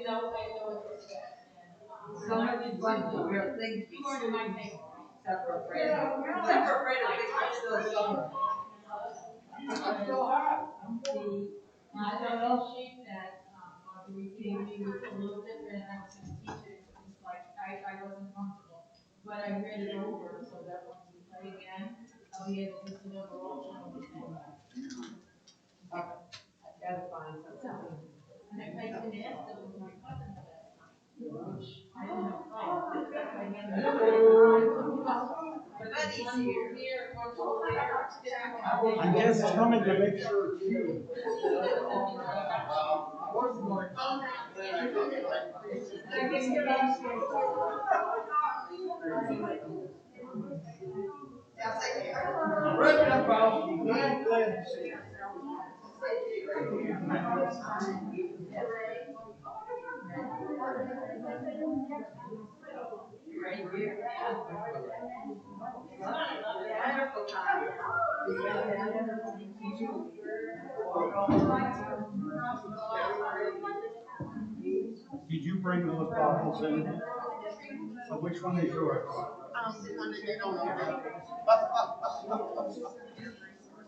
So much fun to real things be except for Fred. Except for Fred, I think I'm still summer. I'm still hot. I don't know that we gave me was a little different. I was going to teach it. It's like I wasn't comfortable, but I read it over so that when we play again, I'll be able to deliver all channels. I gotta find something. And I can ask them with my cousins last night, which I don't know. But that's easier. I guess it's coming to make sure too. Did you bring those bottles in? So which one is yours?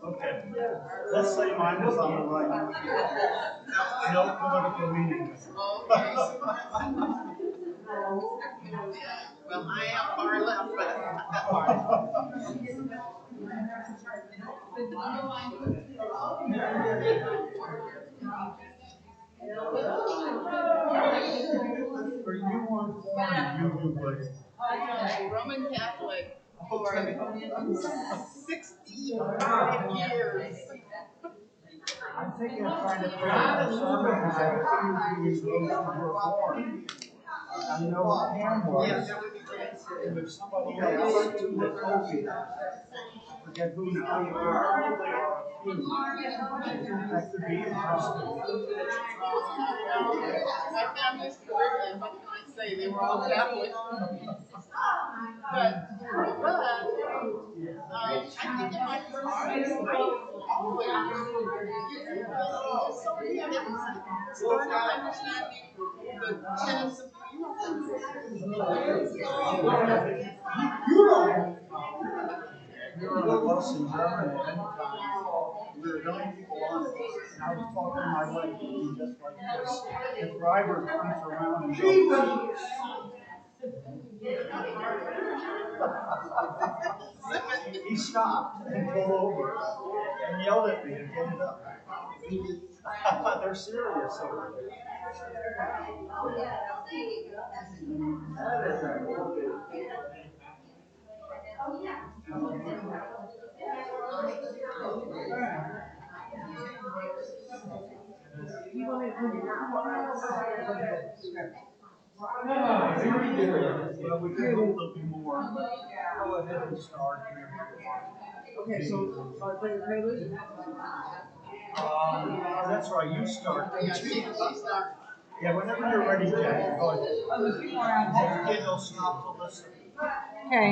Okay. Let's say mine is on the right. No political meaning. Well, I am far left, but not that far. For you weren't born, you do what? Roman Catholic for 65 years. I'm thinking of trying to figure out something because I was those who were born. I know Pam was. Yeah, that would be great. And there's somebody else that told me. I forget who now. There probably are a few. That could be interesting. My family's Caribbean, what can I say? They were all Catholic. But I think in my first 6 months, always, just so many of them started understanding the tenets of the universe. We were on a bus in Germany many times. We were young people on it. And I was talking to my wife, just like this. The driver turns around and goes, he stopped and pulled over and yelled at me to get it up. They're serious over there. That is a well, we can hold a little more. Go ahead and start here. Okay, so play the prelude? That's right, you start. Yeah, she starts. Yeah, whenever you're ready, Jack, go ahead. Oh, there's a few more out there. Hopefully they'll stop to listen. Okay.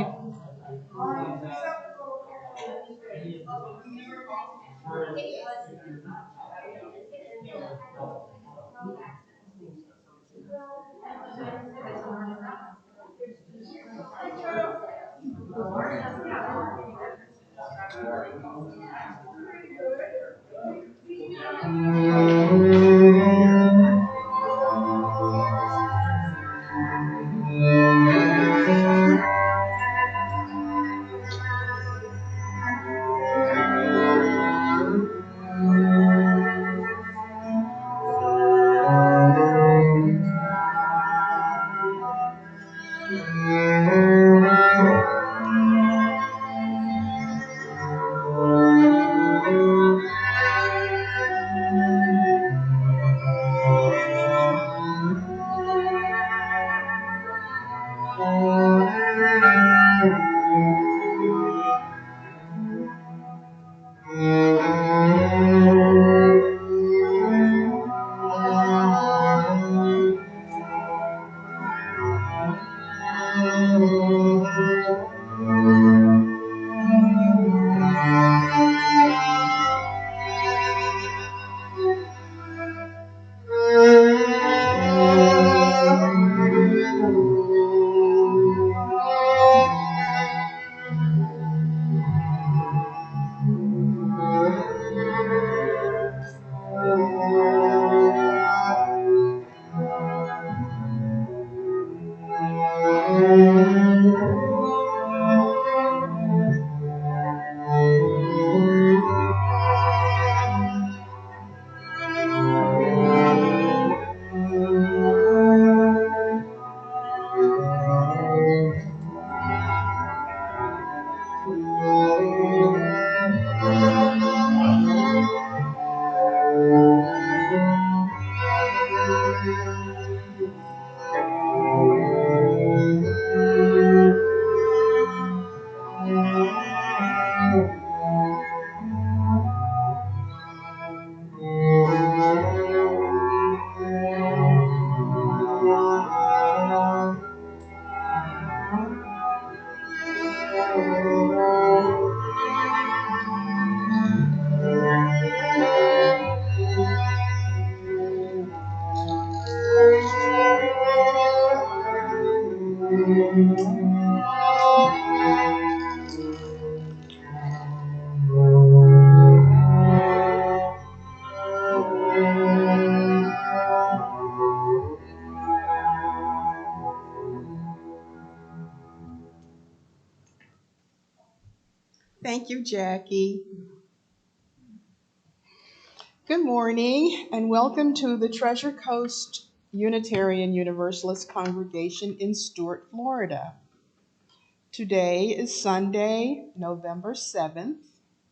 Thank you, Jackie. Good morning and welcome to the Treasure Coast Unitarian Universalist Congregation in Stuart, Florida. Today is Sunday, November 7th,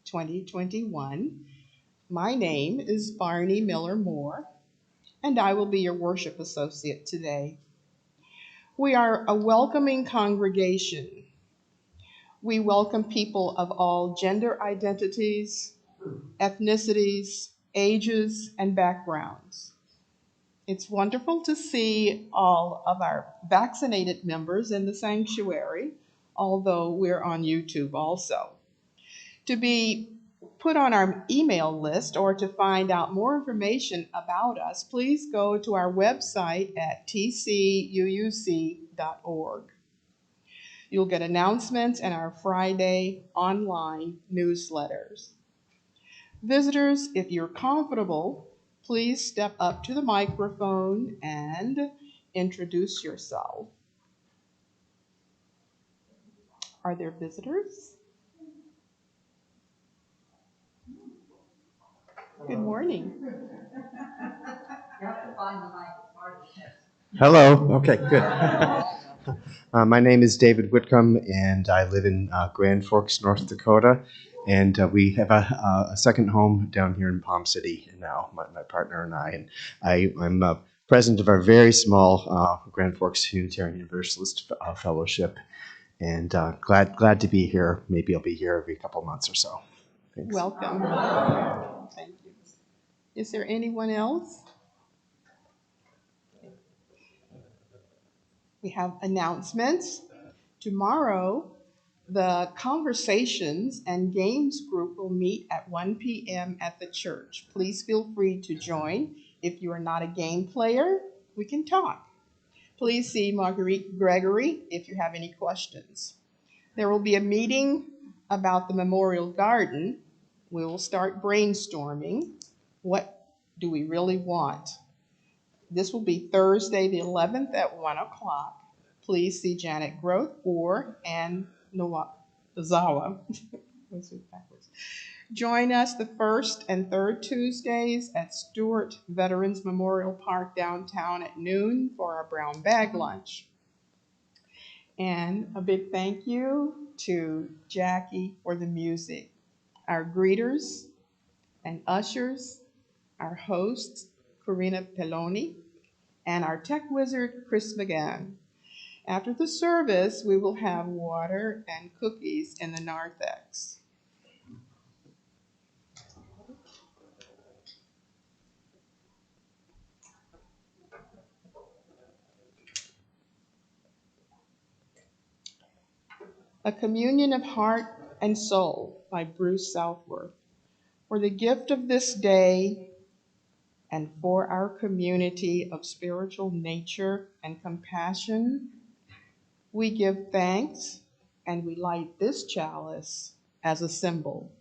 2021. My name is Barney Miller Moore, and I will be your worship associate today. We are a welcoming congregation. We welcome people of all gender identities, ethnicities, ages, and backgrounds. It's wonderful to see all of our vaccinated members in the sanctuary, although we're on YouTube also. To be put on our email list or to find out more information about us, please go to our website at tcuuc.org. You'll get announcements and our Friday online newsletters. Visitors, if you're comfortable, please step up to the microphone and introduce yourself. Are there visitors? Good morning. You have to find the mic, it's hard to test. Hello. Okay, good. My name is David Whitcomb, and I live in Grand Forks, North Dakota. And we have a second home down here in Palm City now, my partner and I. And I'm president of our very small Grand Forks Unitarian Universalist Fellowship. And glad to be here. Maybe I'll be here every couple months or so. Thanks. Welcome. Thank you. Is there anyone else? We have announcements. Tomorrow, the Conversations and Games group will meet at 1 p.m. at the church. Please feel free to join. If you are not a game player, we can talk. Please see Marguerite Gregory if you have any questions. There will be a meeting about the Memorial Garden. We will start brainstorming. What do we really want? This will be Thursday the 11th at 1 o'clock. Please see Janet Groth or Ann Zawa. Join us the first and third Tuesdays at Stewart Veterans Memorial Park downtown at noon for our brown bag lunch. And a big thank you to Jackie for the music, our greeters and ushers, our hosts, Karina Peloni, and our tech wizard, Chris McGann. After the service, we will have water and cookies in the narthex. A Communion of Heart and Soul by Bruce Southworth. For the gift of this day and for our community of spiritual nature and compassion, we give thanks and we light this chalice as a symbol.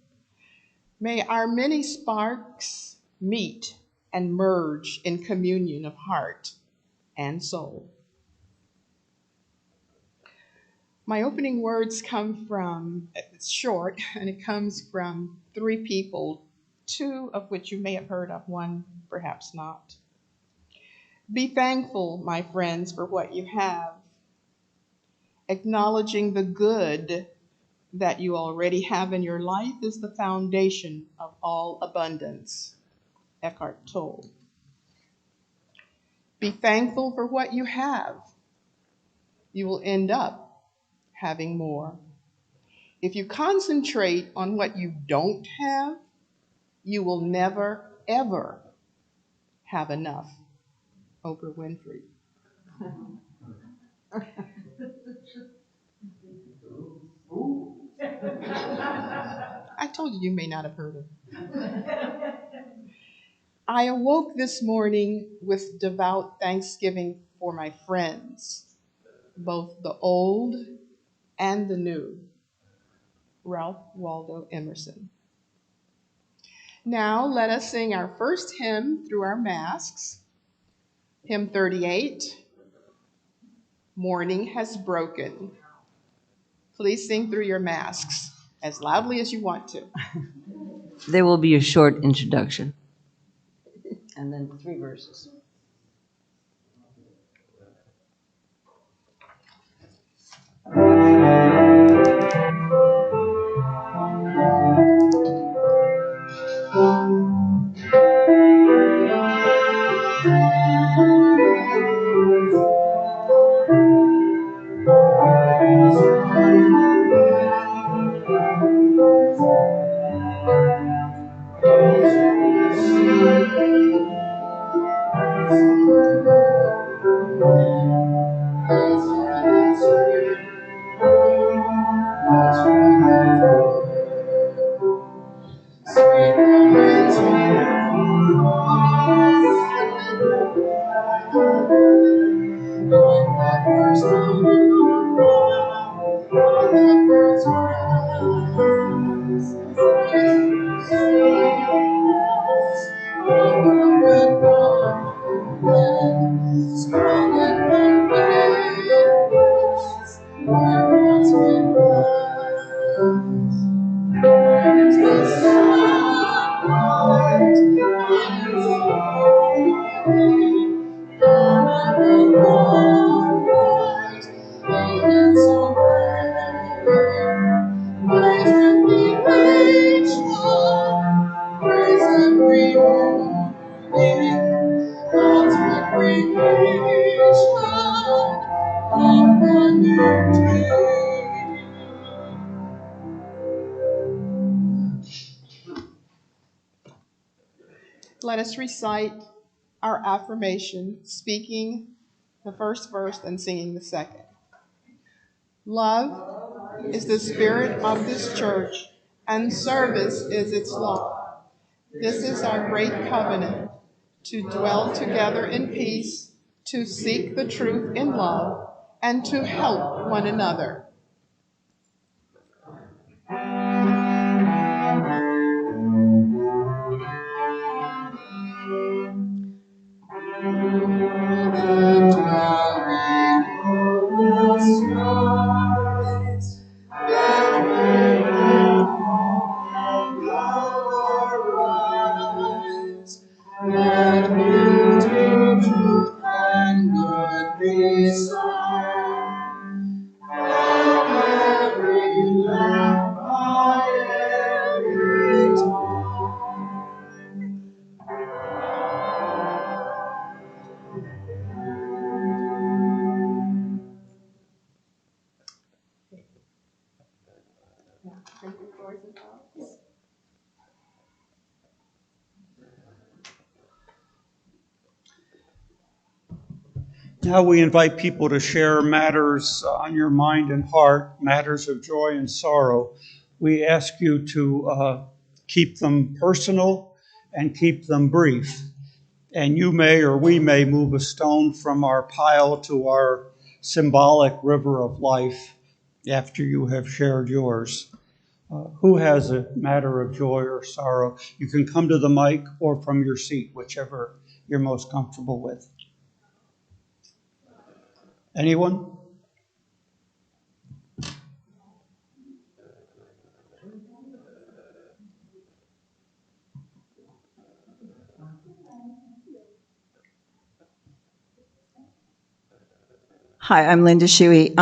May our many sparks meet and merge in communion of heart and soul. My opening words come from, it's short, and it comes from three people, two of which you may have heard of, one perhaps not. Be thankful, my friends, for what you have, acknowledging the good that you already have in your life is the foundation of all abundance. Eckhart Tolle. Be thankful for what you have. You will end up having more. If you concentrate on what you don't have, you will never, ever have enough. Oprah Winfrey. I told you you may not have heard of it. I awoke this morning with devout thanksgiving for my friends, both the old and the new. Ralph Waldo Emerson. Now let us sing our first hymn through our masks. Hymn 38, Morning Has Broken. Please sing through your masks as loudly as you want to. There will be a short introduction. And then 3 verses. Let us recite our affirmation, speaking the first verse and singing the second. Love is the spirit of this church, and service is its law. This is our great covenant, to dwell together in peace, to seek the truth in love, and to help one another. Now we invite people to share matters on your mind and heart, matters of joy and sorrow. We ask you to keep them personal and keep them brief. And you may or we may move a stone from our pile to our symbolic river of life after you have shared yours. Who has a matter of joy or sorrow? You can come to the mic or from your seat, whichever you're most comfortable with. Anyone? Hi, I'm Linda Shuey.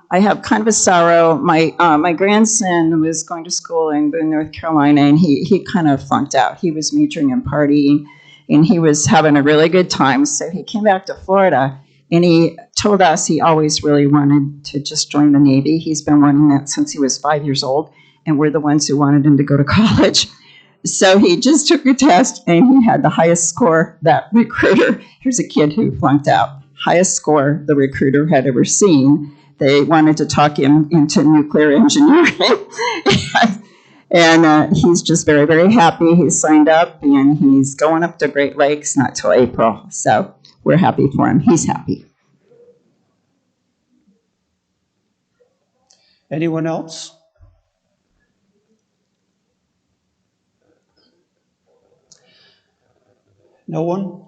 I have kind of a sorrow. My grandson was going to school in Boone, North Carolina, and he kind of flunked out. He was majoring in partying, and he was having a really good time. So he came back to Florida, and he told us he always really wanted to just join the Navy. He's been wanting that since he was 5 years old, and we're the ones who wanted him to go to college. So he just took a test, and he had the highest score that recruiter. Here's a kid who flunked out. Highest score the recruiter had ever seen. They wanted to talk him into nuclear engineering. and he's just very, very happy. He's signed up, and he's going up to Great Lakes not till April. So we're happy for him. He's happy. Anyone else? No one?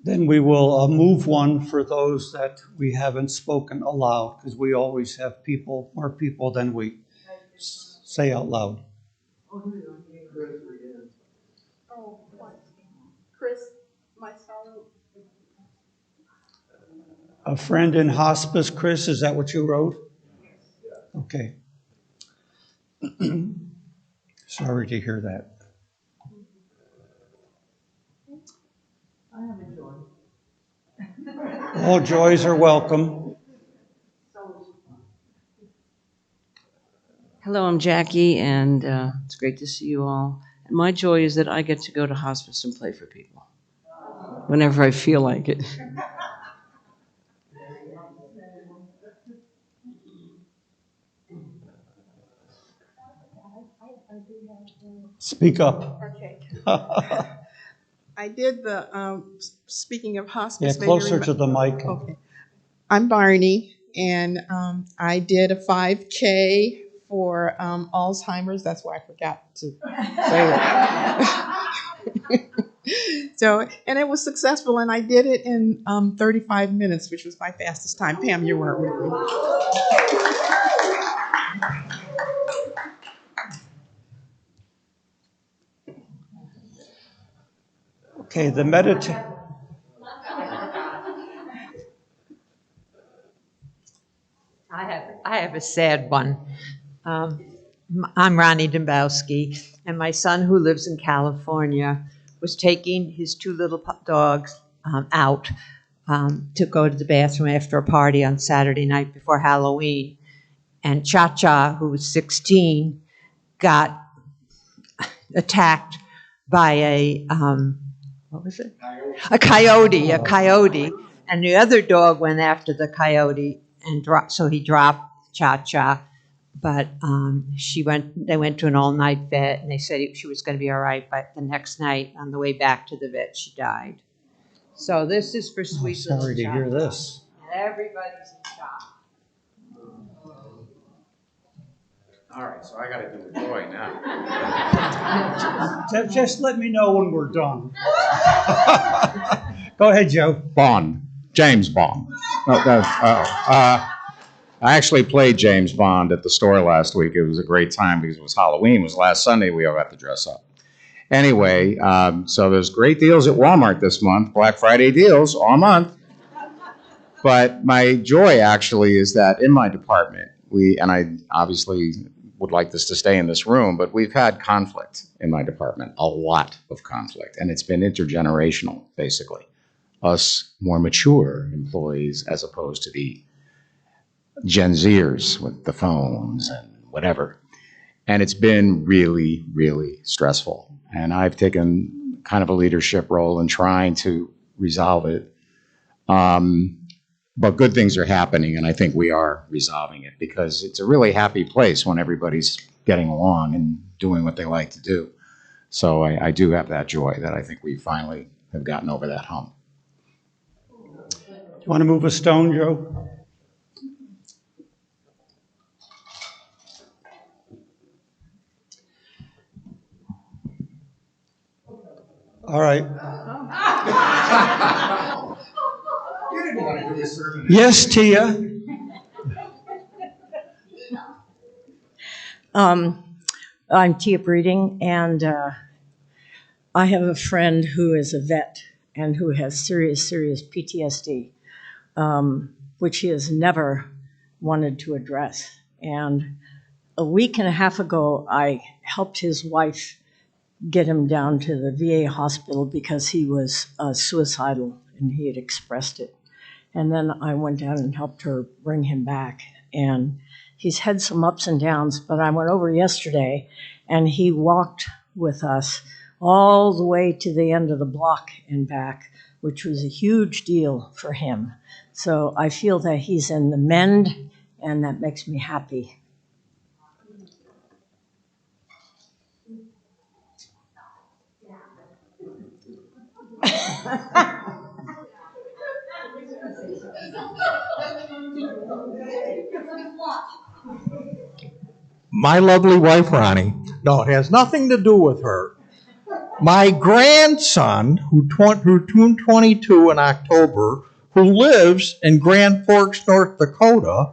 Then we will move one for those that we haven't spoken aloud, because we always have more people than we say out loud. Oh, what? Chris, my sorrow. A friend in hospice, Chris, is that what you wrote? Okay. Sorry to hear that. I have a joy. All joys are welcome. Hello, I'm Jackie, and it's great to see you all. And my joy is that I get to go to hospice and play for people whenever I feel like it. Speak up. Okay. I did the, speaking of hospice. Yeah, closer to the mic. Okay. I'm Barney, and I did a 5K for Alzheimer's. That's why I forgot to say it. So, and it was successful, and I did it in 35 minutes, which was my fastest time. Pam, you weren't with me. Okay, the meditation. I have a sad one. I'm Ronnie Dembowski, and my son, who lives in California, was taking his two little dogs out to go to the bathroom after a party on Saturday night before Halloween. And Cha-Cha, who was 16, got attacked by a, what was it? A coyote. And the other dog went after the coyote and so he dropped Cha-Cha. But they went to an all-night vet, and they said she was going to be all right. But the next night, on the way back to the vet, she died. So this is for sweet little Sorry to Cha-Cha. hear this. And everybody's in shock. All right, so I got to do the joy now. Just let me know when we're done. Go ahead, Joe. Bond. James Bond. I actually played James Bond at the store last week. It was a great time because it was Halloween. It was last Sunday. We all got to dress up. Anyway, so there's great deals at Walmart this month. Black Friday deals all month. But my joy actually is that in my department, and I obviously would like this to stay in this room, but we've had conflict in my department, a lot of conflict. And it's been intergenerational, basically. Us more mature employees as opposed to the Gen Zers with the phones and whatever. And it's been really, really stressful. And I've taken kind of a leadership role in trying to resolve it. But good things are happening, and I think we are resolving it because it's a really happy place when everybody's getting along and doing what they like to do. So I do have that joy that I think we finally have gotten over that hump. You want to move a stone, Joe? All right. You didn't want to do a sermon. Yes, Tia. I'm Tia Breeding, and I have a friend who is a vet and who has serious PTSD, which he has never wanted to address. And a week and a half ago, I helped his wife get him down to the VA hospital because he was suicidal and he had expressed it. And then I went down and helped her bring him back. And he's had some ups and downs, but I went over yesterday and he walked with us all the way to the end of the block and back, which was a huge deal for him. So I feel that he's in the mend, and that makes me happy. My lovely wife, Ronnie. No, it has nothing to do with her. My grandson, who turned 22 in October, who lives in Grand Forks, North Dakota,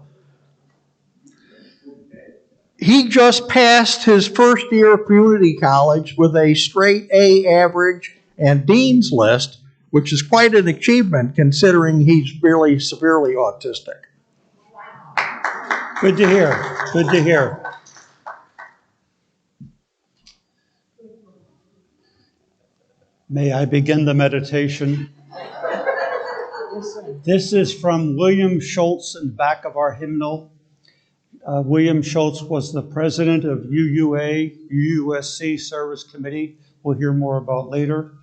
he just passed his first year of community college with a straight A average and Dean's List, which is quite an achievement considering he's really severely autistic. Good to hear. Good to hear. May I begin the meditation? This is from William Schultz in the back of our hymnal. William Schultz was the president of UUSC Service Committee, we'll hear more about later,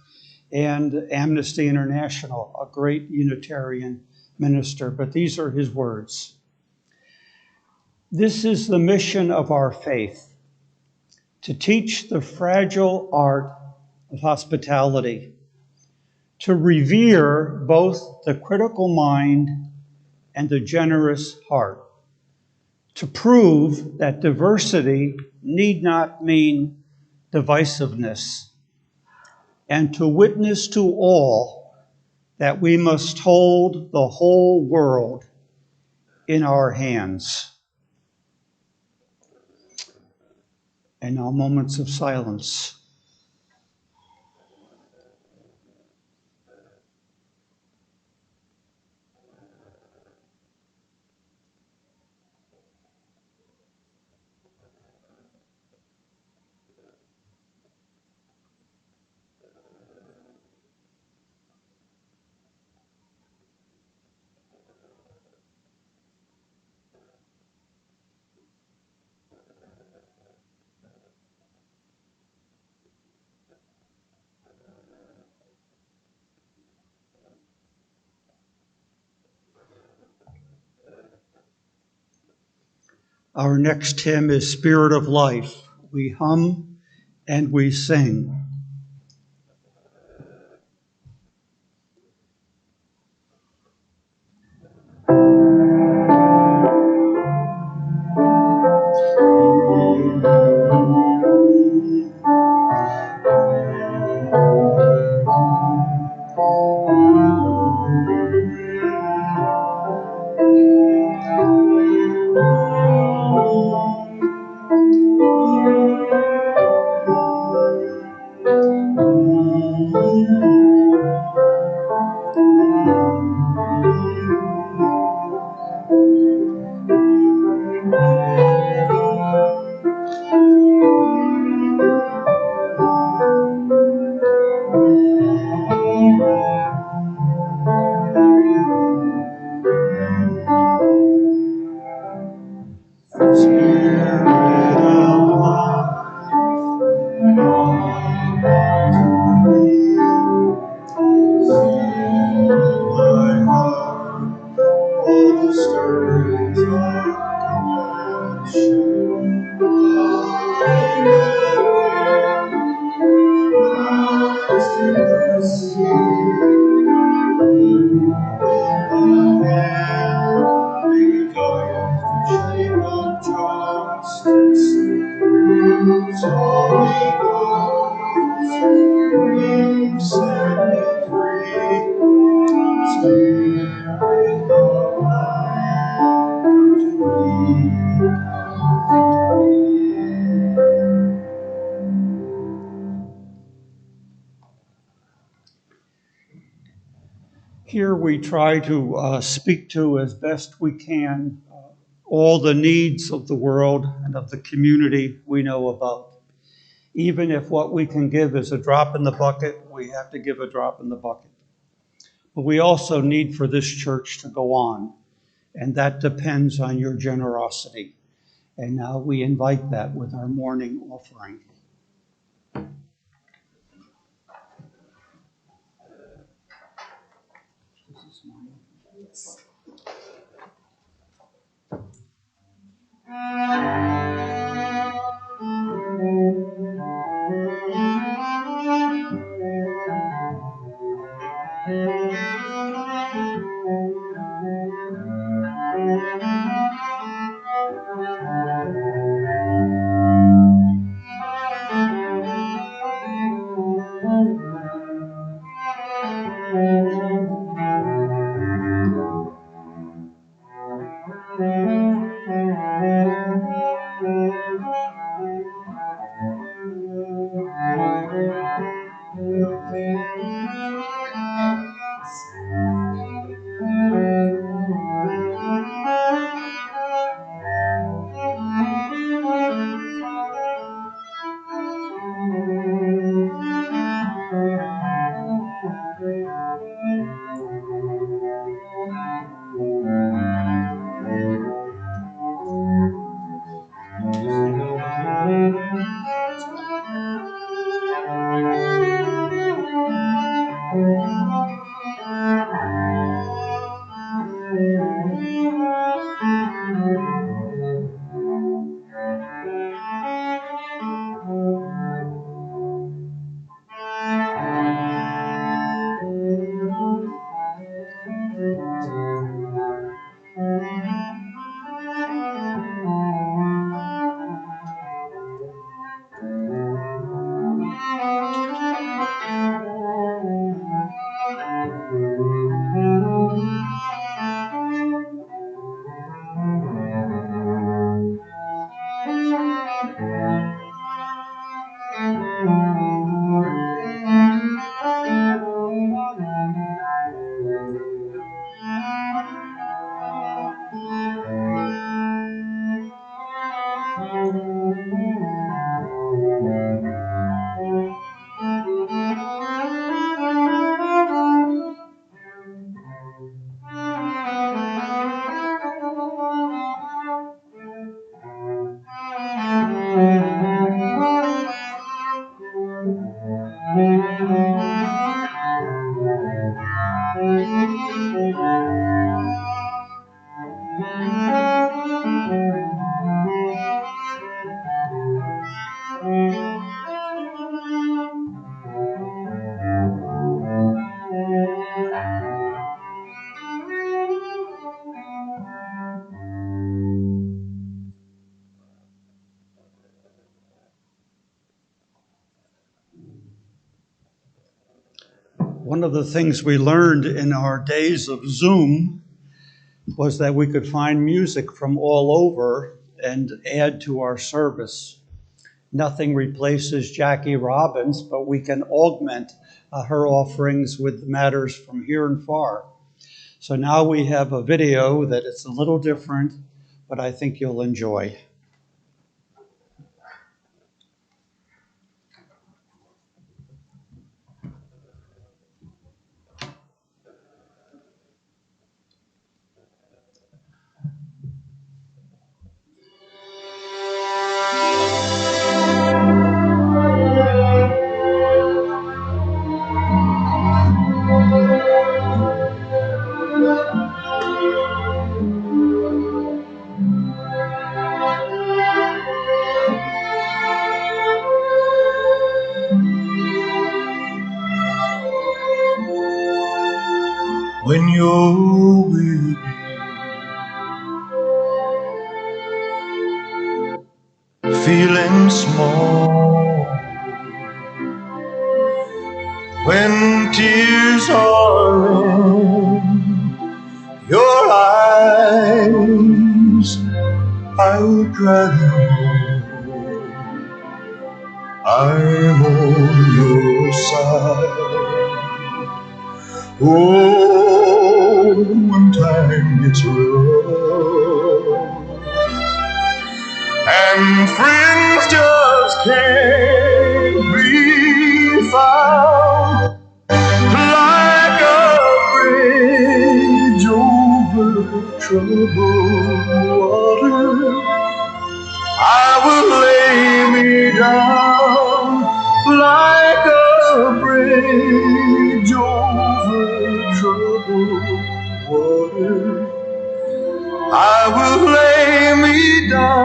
and Amnesty International, a great Unitarian minister. But these are his words. This is the mission of our faith, to teach the fragile art of hospitality, to revere both the critical mind and the generous heart, to prove that diversity need not mean divisiveness, and to witness to all that we must hold the whole world in our hands. And now moments of silence. Our next hymn is Spirit of Life. We hum and we sing. Here we try to speak to as best we can all the needs of the world and of the community we know about. Even if what we can give is a drop in the bucket, we have to give a drop in the bucket. But we also need for this church to go on, and that depends on your generosity. And now we invite that with our morning offering. One of the things we learned in our days of Zoom was that we could find music from all over and add to our service. Nothing replaces Jackie Robbins, but we can augment her offerings with matters from here and far. So now we have a video that is a little different, but I think you'll enjoy. When you're weary, feeling small, when tears are in your eyes, I would rather know I'm on your side. Oh, when time gets rough and friends just can't be found, like a bridge over troubled water, I will lay me down like a bridge over troubled water. I will lay me down.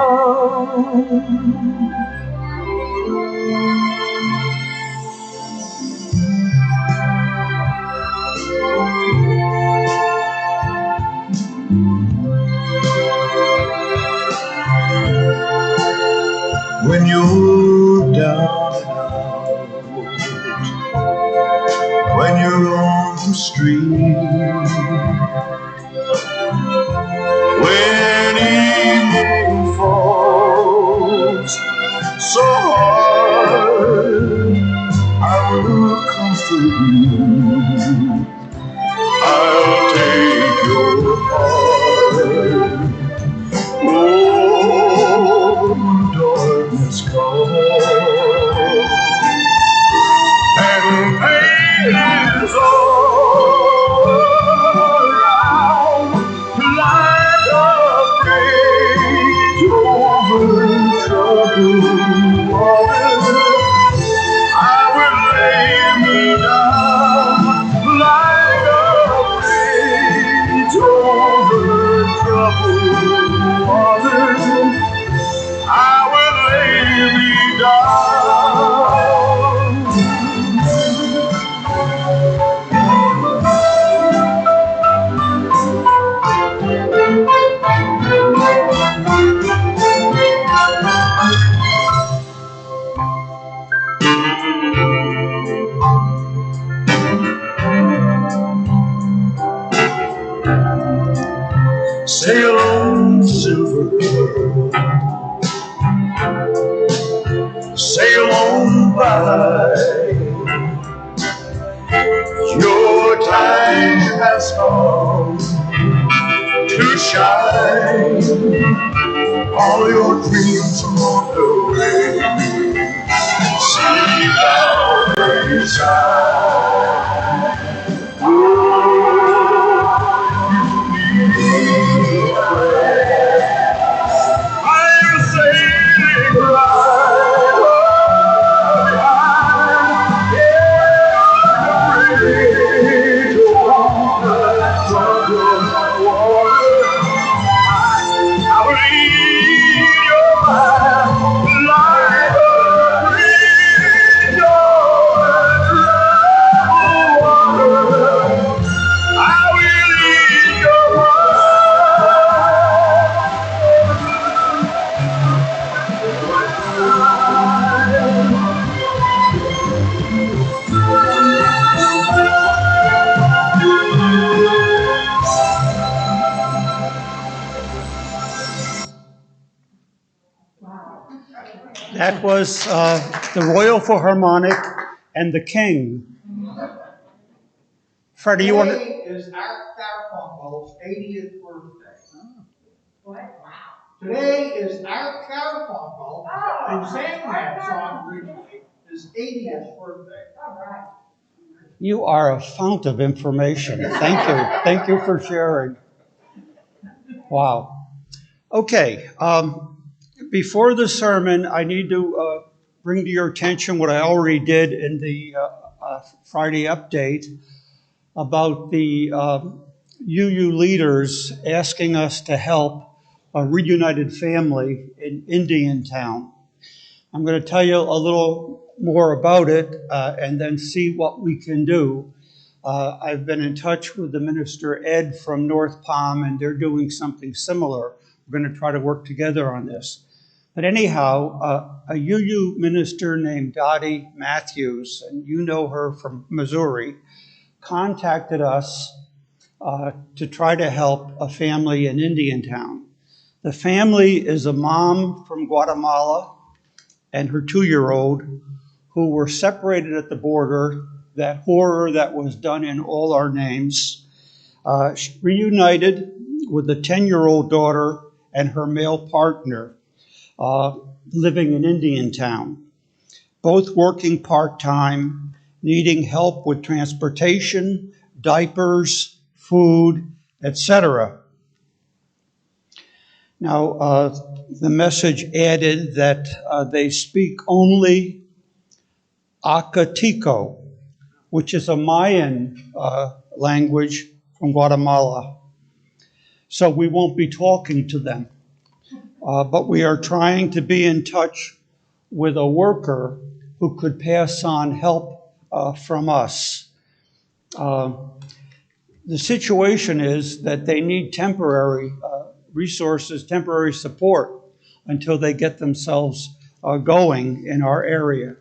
When you're down and out, when you're on the street, when evening falls so hard, I will comfort you. I'll take your part. Oh, darkness comes and pain is all around, like a bridge over troubled water. I will lay me down like a bridge over troubled water. I will lay me sail on, silver bird, sail on by. Your time has come to shine. All your dreams are on the way. See how they shine. Oh, you need a friend. I'm sailing right behind. Yeah, the bridge over troubled water. I will lead your mind like a bridge over troubled water. That was the Royal Philharmonic and the King. Freddie, you want to? Today is Art Garfunkel's 80th birthday. What? Today is Art Garfunkel, who sang that song originally, his 80th birthday. All right. You are a fount of information. Thank you. Thank you for sharing. Wow. Okay. Before the sermon, I need to bring to your attention what I already did in the Friday update about the UU leaders asking us to help a reunited family in Indiantown. I'm going to tell you a little more about it and then see what we can do. I've been in touch with the minister Ed from North Palm, and they're doing something similar. We're going to try to work together on this. But anyhow, a UU minister named Dottie Matthews, and you know her from Missouri, contacted us to try to help a family in Indiantown. The family is a mom from Guatemala and her 2-year-old who were separated at the border, that horror that was done in all our names, reunited with a 10-year-old daughter and her male partner living in Indiantown, both working part-time, needing help with transportation, diapers, food, etc. Now, the message added that they speak only Acatico, which is a Mayan language from Guatemala. So we won't be talking to them. But we are trying to be in touch with a worker who could pass on help from us. The situation is that they need temporary resources, temporary support until they get themselves going in our area.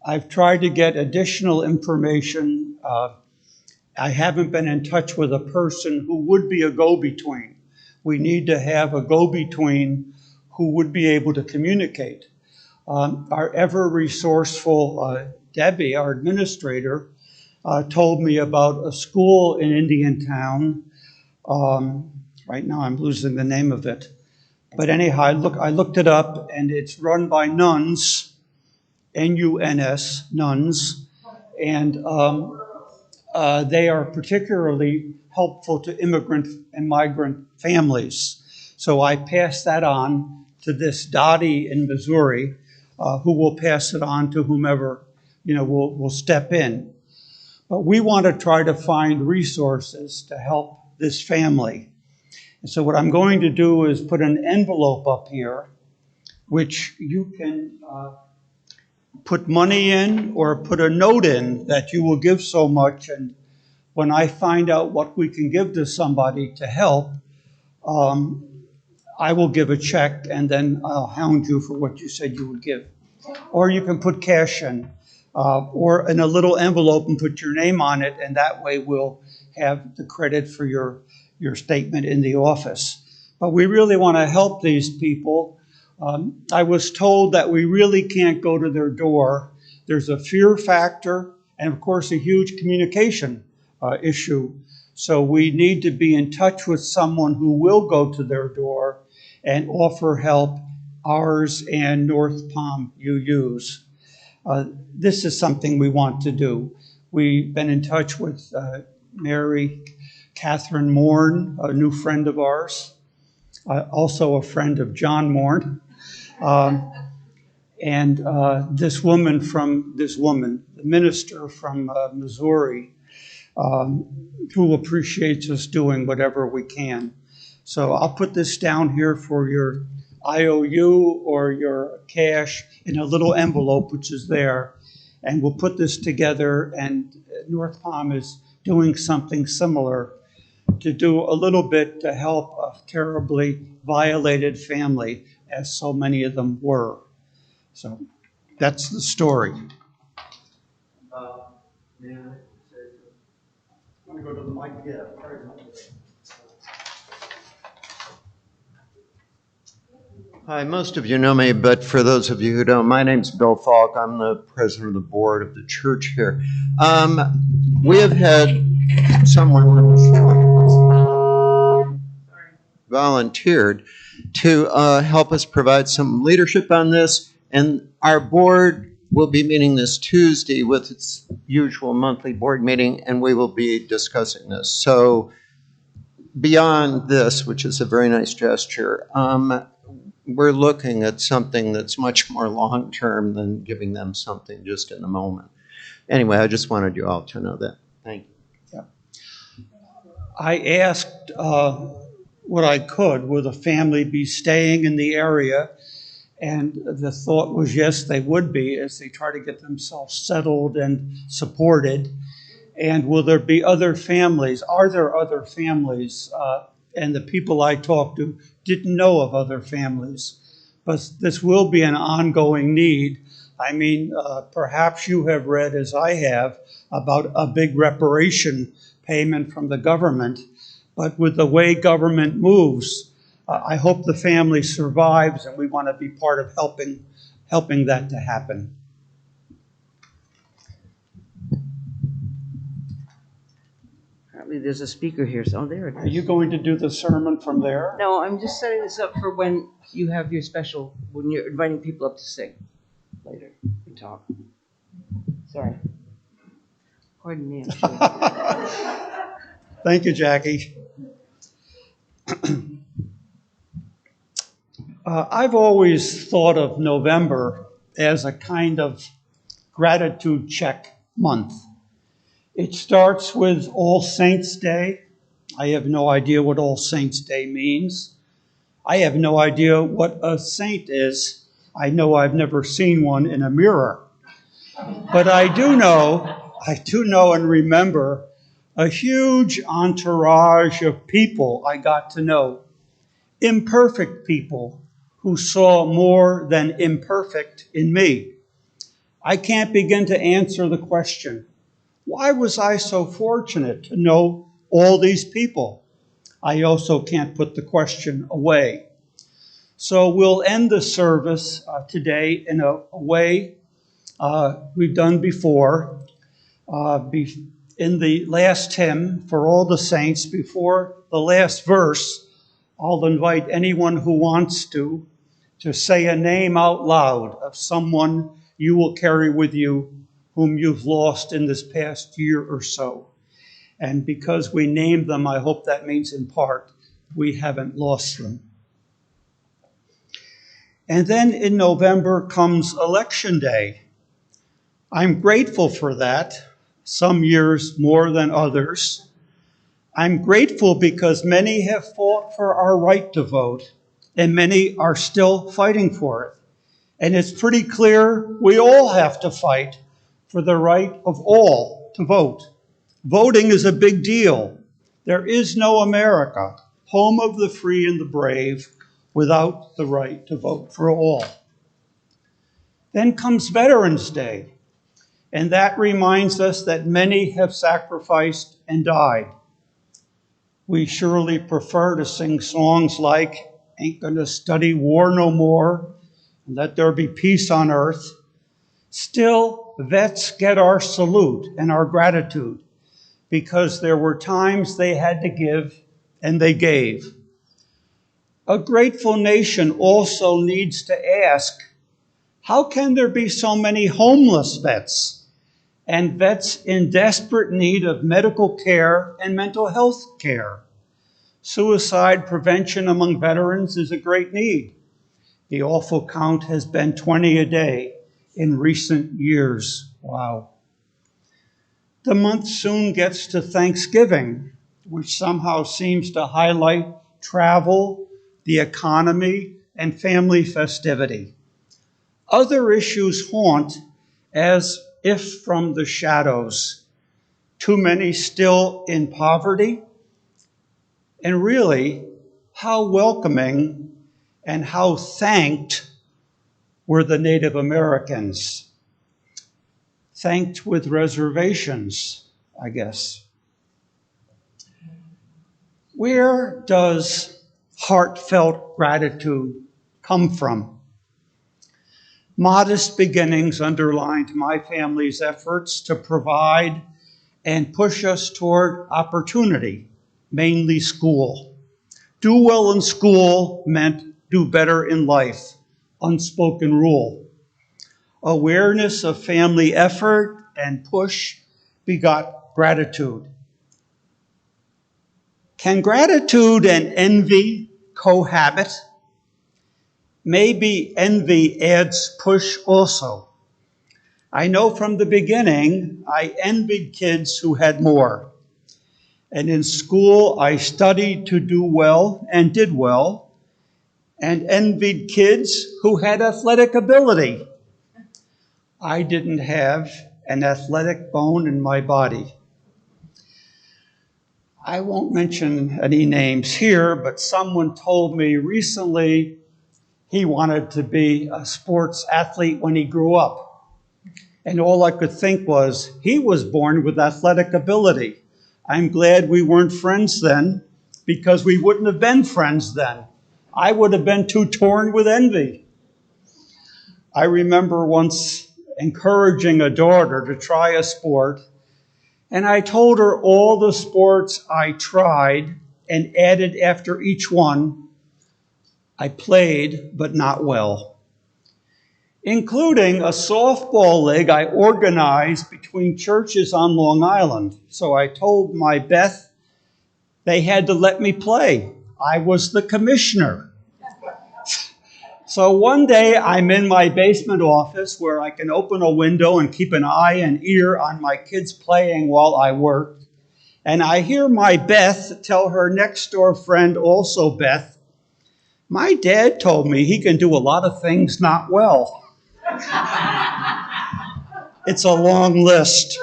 I've tried to get additional information. I haven't been in touch with a person who would be a go-between. We need to have a go-between who would be able to communicate. Our ever-resourceful Debbie, our administrator, told me about a school in Indiantown. Right now I'm losing the name of it. But anyhow, I looked it up, and it's run by nuns, N-U-N-S, nuns, and they are particularly helpful to immigrant and migrant families. So I passed that on to this Dottie in Missouri, who will pass it on to whomever will step in. But we want to try to find resources to help this family. And so what I'm going to do is put an envelope up here, which you can put money in or put a note in that you will give so much. And when I find out what we can give to somebody to help, I will give a check, and then I'll hound you for what you said you would give. Or you can put cash in, or in a little envelope and put your name on it, and that way we'll have the credit for your statement in the office. But we really want to help these people. I was told that we really can't go to their door. There's a fear factor and, of course, a huge communication issue. So we need to be in touch with someone who will go to their door and offer help, ours and North Palm UUs. This is something we want to do. We've been in touch with Mary Catherine Morn, a new friend of ours, also a friend of John Morn. And the minister from Missouri, who appreciates us doing whatever we can. So I'll put this down here for your IOU or your cash in a little envelope, which is there. And we'll put this together, and North Palm is doing something similar to do a little bit to help a terribly violated family, as so many of them were. So that's the story. Yeah. I'm going to go to the mic. Yeah. Hi, most of you know me, but for those of you who don't, my name's Bill Falk. I'm the president of the board of the church here. We have had someone volunteered to help us provide some leadership on this, and our board will be meeting this Tuesday with its usual monthly board meeting, and we will be discussing this. So beyond this, which is a very nice gesture, we're looking at something that's much more long-term than giving them something just in the moment. Anyway, I just wanted you all to know that. Thank you. Yeah. I asked what I could, will the family be staying in the area? And the thought was yes, they would be, as they try to get themselves settled and supported. And will there be other families? Are there other families? And the people I talked to didn't know of other families. But this will be an ongoing need. I mean, perhaps you have read, as I have, about a big reparation payment from the government. But with the way government moves, I hope the family survives, and we want to be part of helping that to happen. Apparently there's a speaker here. So, oh, there it is. Are you going to do the sermon from there? No, I'm just setting this up for when you have your special, when you're inviting people up to sing later and talk. Sorry. Pardon me. I'm sure. Thank you, Jackie. I've always thought of November as a kind of gratitude check month. It starts with All Saints' Day. I have no idea what All Saints' Day means. I have no idea what a saint is. I know I've never seen one in a mirror. But I do know and remember a huge entourage of people I got to know. Imperfect people who saw more than imperfect in me. I can't begin to answer the question, why was I so fortunate to know all these people? I also can't put the question away. So we'll end the service today in a way we've done before. In the last hymn, For All the Saints, before the last verse, I'll invite anyone who wants to say a name out loud of someone you will carry with you whom you've lost in this past year or so. And because we named them, I hope that means in part we haven't lost them. And then in November comes Election Day. I'm grateful for that, some years more than others. I'm grateful because many have fought for our right to vote, and many are still fighting for it. And it's pretty clear we all have to fight for the right of all to vote. Voting is a big deal. There is no America, home of the free and the brave, without the right to vote for all. Then comes Veterans Day, and that reminds us that many have sacrificed and died. We surely prefer to sing songs like Ain't Gonna Study War No More, and Let There Be Peace on Earth. Still, vets get our salute and our gratitude because there were times they had to give and they gave. A grateful nation also needs to ask, how can there be so many homeless vets and vets in desperate need of medical care and mental health care? Suicide prevention among veterans is a great need. The awful count has been 20 a day in recent years. Wow. The month soon gets to Thanksgiving, which somehow seems to highlight travel, the economy, and family festivity. Other issues haunt as if from the shadows. Too many still in poverty. And really, how welcoming and how thanked were the Native Americans. Thanked with reservations, I guess. Where does heartfelt gratitude come from. Modest beginnings underlined my family's efforts to provide and push us toward opportunity, mainly school. Do well in school meant do better in life, unspoken rule. Awareness of family effort and push begot gratitude. Can gratitude and envy cohabit? Maybe envy adds push also. I know from the beginning I envied kids who had more. And in school I studied to do well and did well, and envied kids who had athletic ability. I didn't have an athletic bone in my body. I won't mention any names here, but someone told me recently he wanted to be a sports athlete when he grew up. And all I could think was, he was born with athletic ability. I'm glad we weren't friends then, because we wouldn't have been friends then. I would have been too torn with envy. I remember once encouraging a daughter to try a sport, and I told her all the sports I tried and added after each one, I played, but not well, including a softball league I organized between churches on Long Island. So I told my Beth they had to let me play. I was the commissioner. So one day I'm in my basement office where I can open a window and keep an eye and ear on my kids playing while I work. And I hear my Beth tell her next door friend, also Beth, my dad told me he can do a lot of things not well. It's a long list.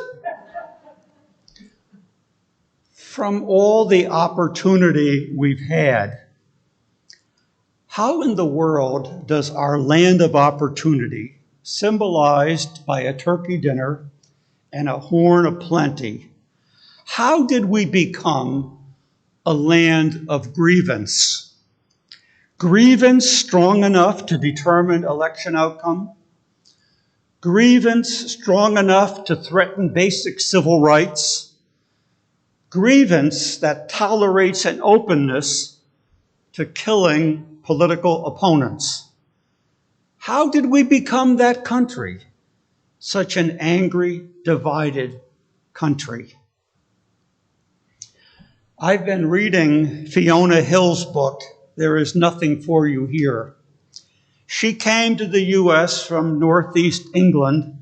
From all the opportunity we've had, how in the world does our land of opportunity, symbolized by a turkey dinner and a horn of plenty, how did we become a land of grievance? Grievance strong enough to determine election outcome? Grievance strong enough to threaten basic civil rights? Grievance that tolerates an openness to killing political opponents. How did we become that country? Such an angry, divided country. I've been reading Fiona Hill's book, There Is Nothing for You Here. She came to the U.S. from Northeast England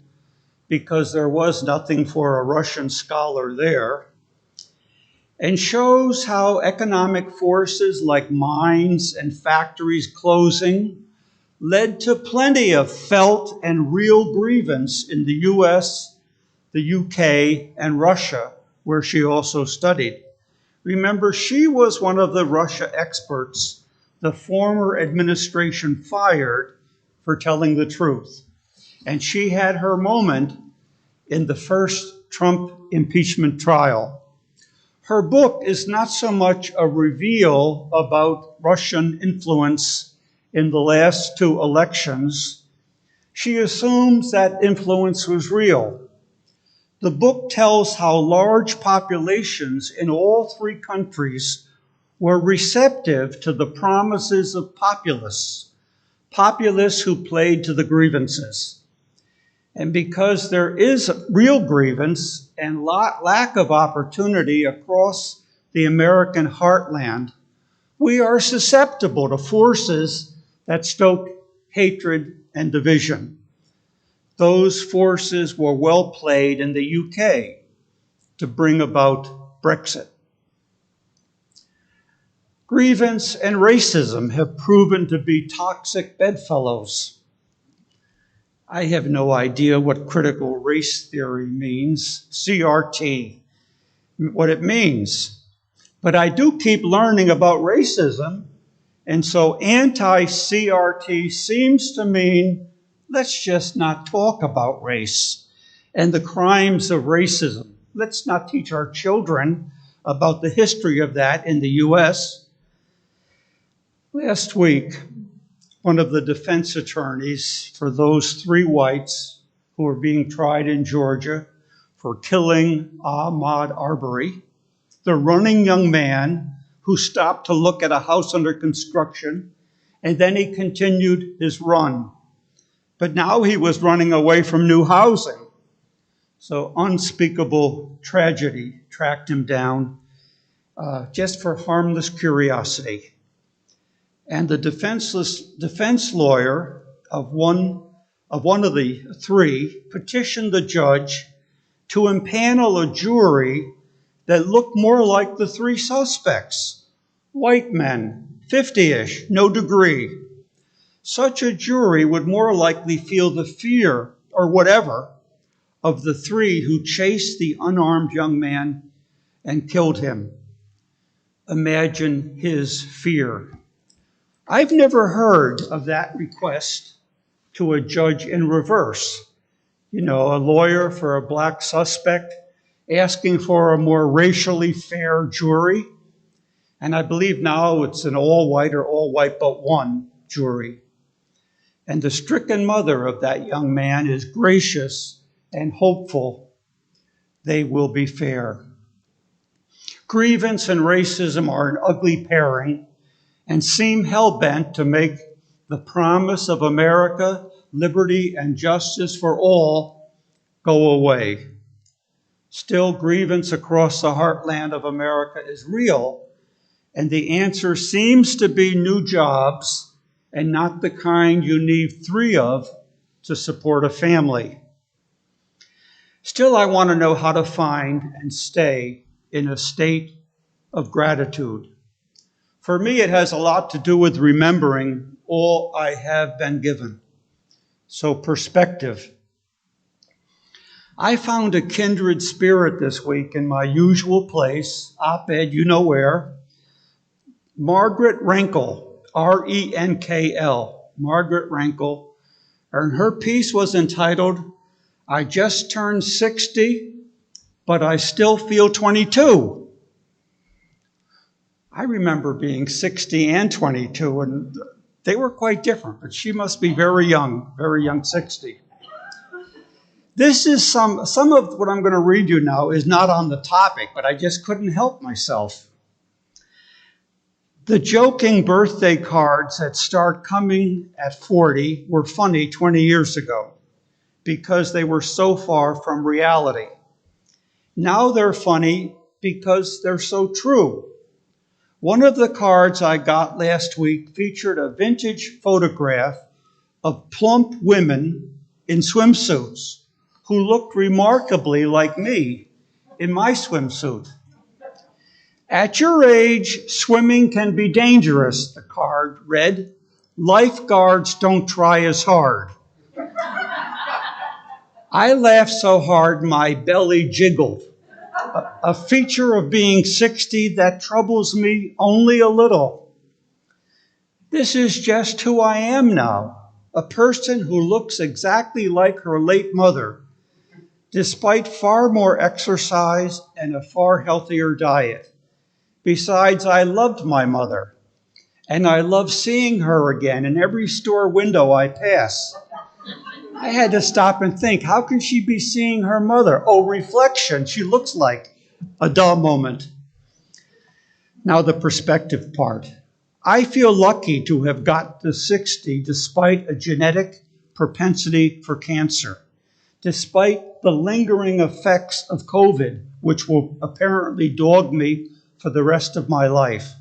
because there was nothing for a Russian scholar there, and shows how economic forces like mines and factories closing led to plenty of felt and real grievance in the US, the UK, and Russia, where she also studied. Remember, she was one of the Russia experts the former administration fired for telling the truth. And she had her moment in the first Trump impeachment trial. Her book is not so much a reveal about Russian influence in the last two elections. She assumes that influence was real. The book tells how large populations in all three countries were receptive to the promises of populists who played to the grievances. And because there is real grievance and lack of opportunity across the American heartland, we are susceptible to forces that stoke hatred and division. Those forces were well played in the UK to bring about Brexit. Grievance and racism have proven to be toxic bedfellows. I have no idea what critical race theory means, CRT, what it means. But I do keep learning about racism, and so anti-CRT seems to mean let's just not talk about race and the crimes of racism. Let's not teach our children about the history of that in the US. Last week, one of the defense attorneys for those three whites who were being tried in Georgia for killing Ahmaud Arbery, the running young man who stopped to look at a house under construction, and then he continued his run. But now he was running away from new housing. So unspeakable tragedy tracked him down just for harmless curiosity. And the defense lawyer of one of the three petitioned the judge to impanel a jury that looked more like the three suspects, white men, 50-ish, no degree. Such a jury would more likely feel the fear or whatever of the three who chased the unarmed young man and killed him. Imagine his fear. I've never heard of that request to a judge in reverse. You know, a lawyer for a black suspect asking for a more racially fair jury. And I believe now it's an all-white or all-white but one jury. And the stricken mother of that young man is gracious and hopeful they will be fair. Grievance and racism are an ugly pairing and seem hell-bent to make the promise of America, liberty, and justice for all go away. Still, grievance across the heartland of America is real, and the answer seems to be new jobs, and not the kind you need 3 of to support a family. Still, I want to know how to find and stay in a state of gratitude. For me, it has a lot to do with remembering all I have been given. So, perspective. I found a kindred spirit this week in my usual place, op-ed, you know where. Margaret Renkl, R-E-N-K-L, Margaret Renkl, and her piece was entitled, "I Just Turned 60, but I Still Feel 22. I remember being 60 and 22, and they were quite different, but she must be very young 60. This is some of what I'm going to read you now is not on the topic, but I just couldn't help myself. The joking birthday cards that start coming at 40 were funny 20 years ago because they were so far from reality. Now they're funny because they're so true. One of the cards I got last week featured a vintage photograph of plump women in swimsuits who looked remarkably like me in my swimsuit. At your age, swimming can be dangerous, the card read. Lifeguards don't try as hard. I laughed so hard my belly jiggled. A feature of being 60 that troubles me only a little. This is just who I am now, a person who looks exactly like her late mother, despite far more exercise and a far healthier diet. Besides, I loved my mother, and I love seeing her again in every store window I pass. I had to stop and think, how can she be seeing her mother? Oh, reflection, she looks like a dull moment. Now the perspective part. I feel lucky to have got to 60 despite a genetic propensity for cancer, despite the lingering effects of COVID, which will apparently dog me for the rest of my life,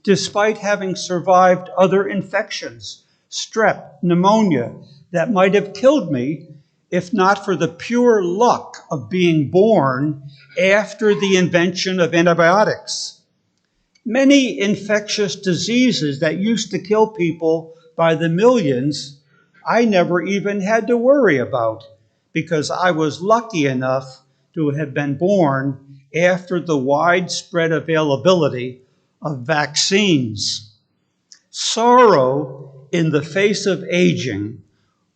despite having survived other infections, strep, pneumonia, that might have killed me if not for the pure luck of being born after the invention of antibiotics. Many infectious diseases that used to kill people by the millions, I never even had to worry about because I was lucky enough to have been born after the widespread availability of vaccines. Sorrow in the face of aging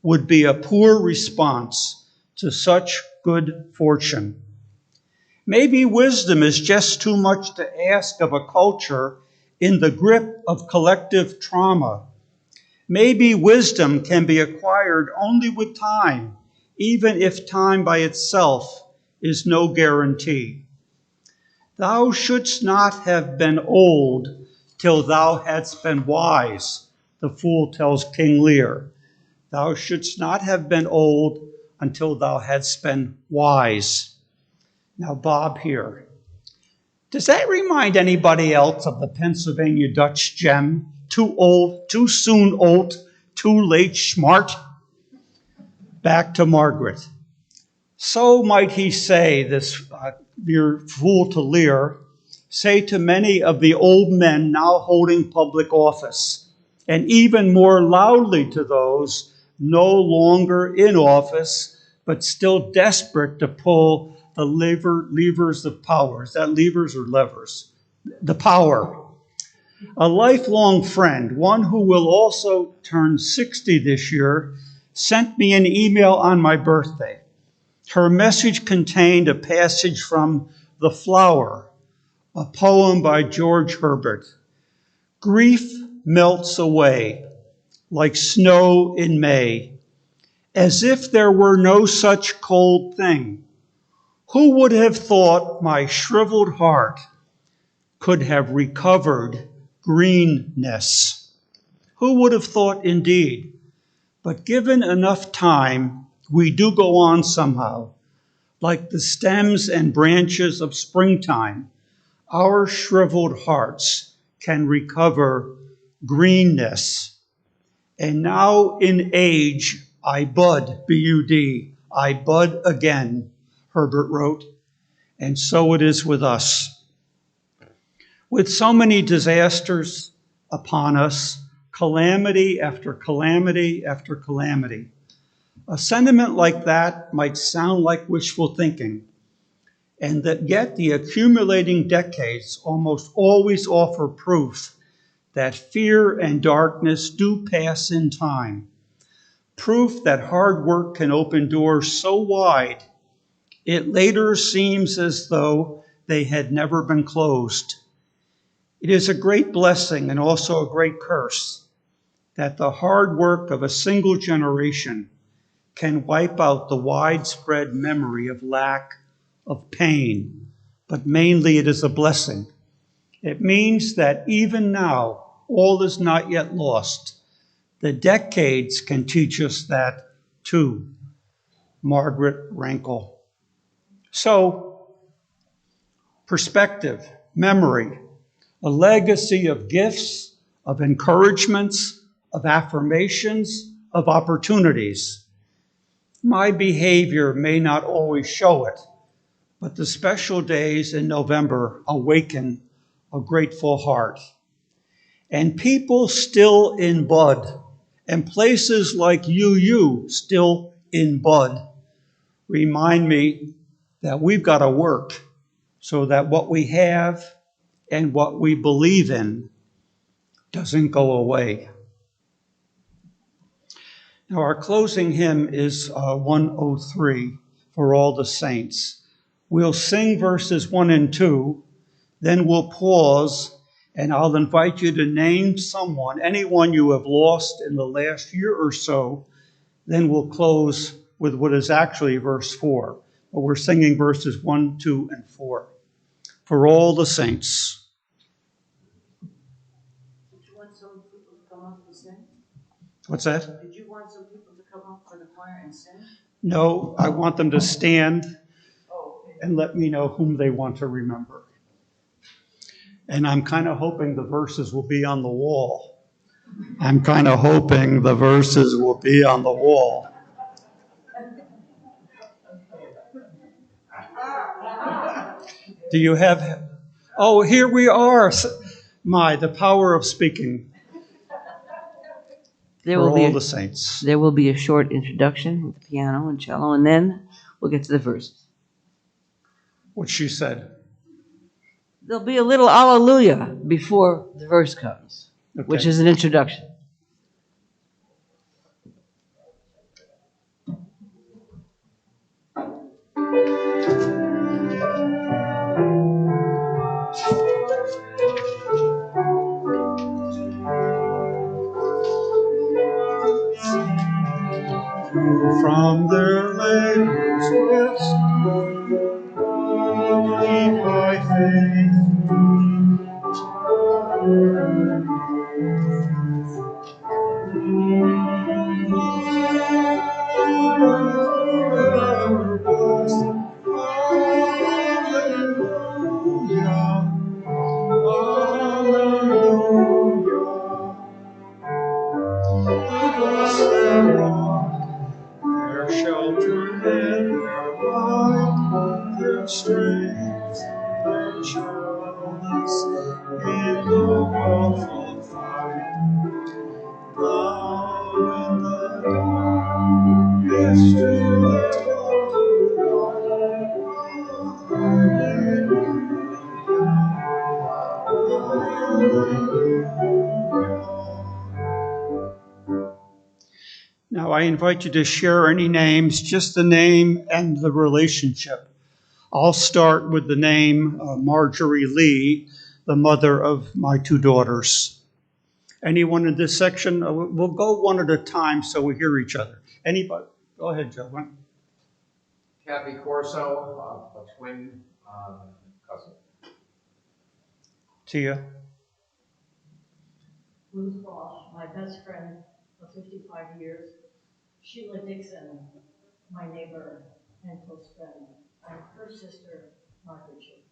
would be a poor response to such good fortune. Maybe wisdom is just too much to ask of a culture in the grip of collective trauma. Maybe wisdom can be acquired only with time, even if time by itself is no guarantee. Thou shouldst not have been old till thou hadst been wise, the fool tells King Lear. Thou shouldst not have been old until thou hadst been wise. Now, Bob here. Does that remind anybody else of the Pennsylvania Dutch gem? Too old, too soon old, too late smart? Back to Margaret. So might he say, this dear fool to Lear, say to many of the old men now holding public office, and even more loudly to those no longer in office, but still desperate to pull the levers of power. Is that levers or levers? The power. A lifelong friend, one who will also turn 60 this year, sent me an email on my birthday. Her message contained a passage from The Flower, a poem by George Herbert. Grief melts away like snow in May, as if there were no such cold thing. Who would have thought my shriveled heart could have recovered greenness? Who would have thought indeed? But given enough time, we do go on somehow. Like the stems and branches of springtime, our shriveled hearts can recover greenness. And now in age, I bud, B-U-D, I bud again, Herbert wrote. And so it is with us. With so many disasters upon us, calamity after calamity after calamity, a sentiment like that might sound like wishful thinking, and that yet the accumulating decades almost always offer proof that fear and darkness do pass in time, proof that hard work can open doors so wide it later seems as though they had never been closed. It is a great blessing and also a great curse that the hard work of a single generation can wipe out the widespread memory of lack, of pain, but mainly it is a blessing. It means that even now, all is not yet lost. The decades can teach us that too. Margaret Rankle. So, perspective, memory, a legacy of gifts, of encouragements, of affirmations, of opportunities. My behavior may not always show it, but the special days in November awaken a grateful heart. And people still in bud, and places like UU still in bud, remind me that we've got to work so that what we have and what we believe in doesn't go away. Now, our closing hymn is 103, For All the Saints. We'll sing verses 1 and 2, then we'll pause, and I'll invite you to name someone, anyone you have lost in the last year or so. Then we'll close with what is actually verse 4. But we're singing verses 1, 2, and 4. For all the saints. Did you want some people to come up and sing? What's that? Did you want some people to come up for the choir and sing? No, I want them to stand and let me know whom they want to remember. And I'm kind of hoping the verses will be on the wall. Do you have? Oh, here we are. The power of speaking. For all the saints. There will be a short introduction with piano and cello, and then we'll get to the verses. What she said. There'll be a little Alleluia before the verse comes, which is an introduction. who from their labors rest, lead by faith. Their shelter and their light, their strength, their chalice in the awful fight. Thou in the darkness to their Now, I invite you to share any names, just the name and the relationship. I'll start with the name Marjorie Lee, the mother of my two daughters. Anyone in this section? We'll go one at a time so we hear each other. Anybody? Go ahead, Joe. Kathy Corso, a twin cousin. Tia? Ruth Walsh, my best friend of 55 years. Sheila Dixon, my neighbor and close friend. And her sister, Margaret Shea.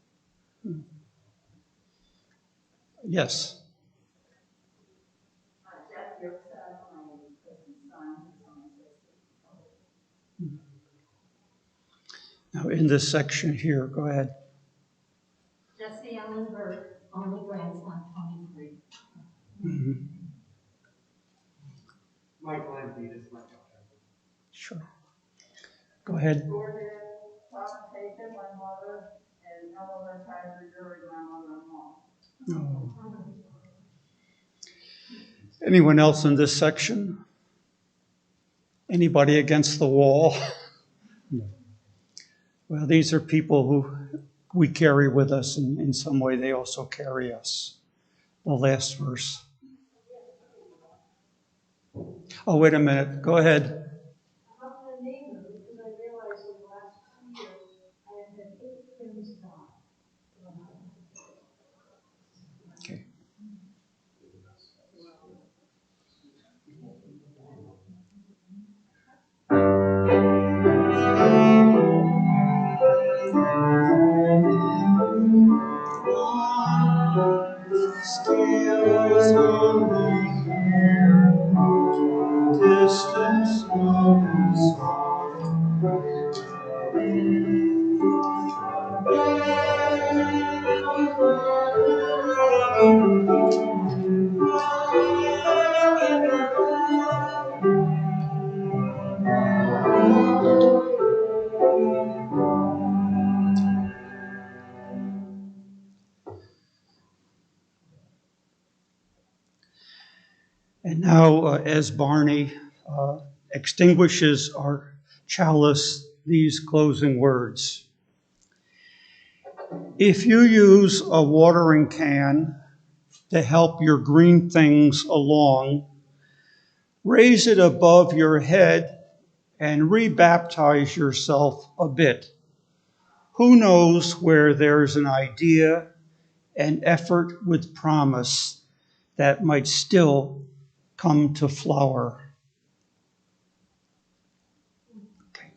Yes. Jeff Gibson, my cousin's son, Now, in this section here, go ahead. Jesse Allen Burke, only grandson, 23. Mm-hmm. Michael Embiid is my daughter. Sure. Go ahead. Gordon, Thomas Haken, my mother, and Eleanor Tyler Gurry, my mother-in-law. Oh. Anyone else in this section? Anybody against the wall? No. Well, these are people who we carry with us, and in some way they also carry us. The last verse. Oh, wait a minute. Go ahead. I'm a neighbor because I realized in the last 2 years I have had 8 friends die. Okay. Distance And now, as Barney extinguishes our chalice, these closing words. If you use a watering can to help your green things along, raise it above your head and rebaptize yourself a bit. Who knows where there's an idea, an effort with promise that might still come to flower. Okay.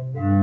Thank you.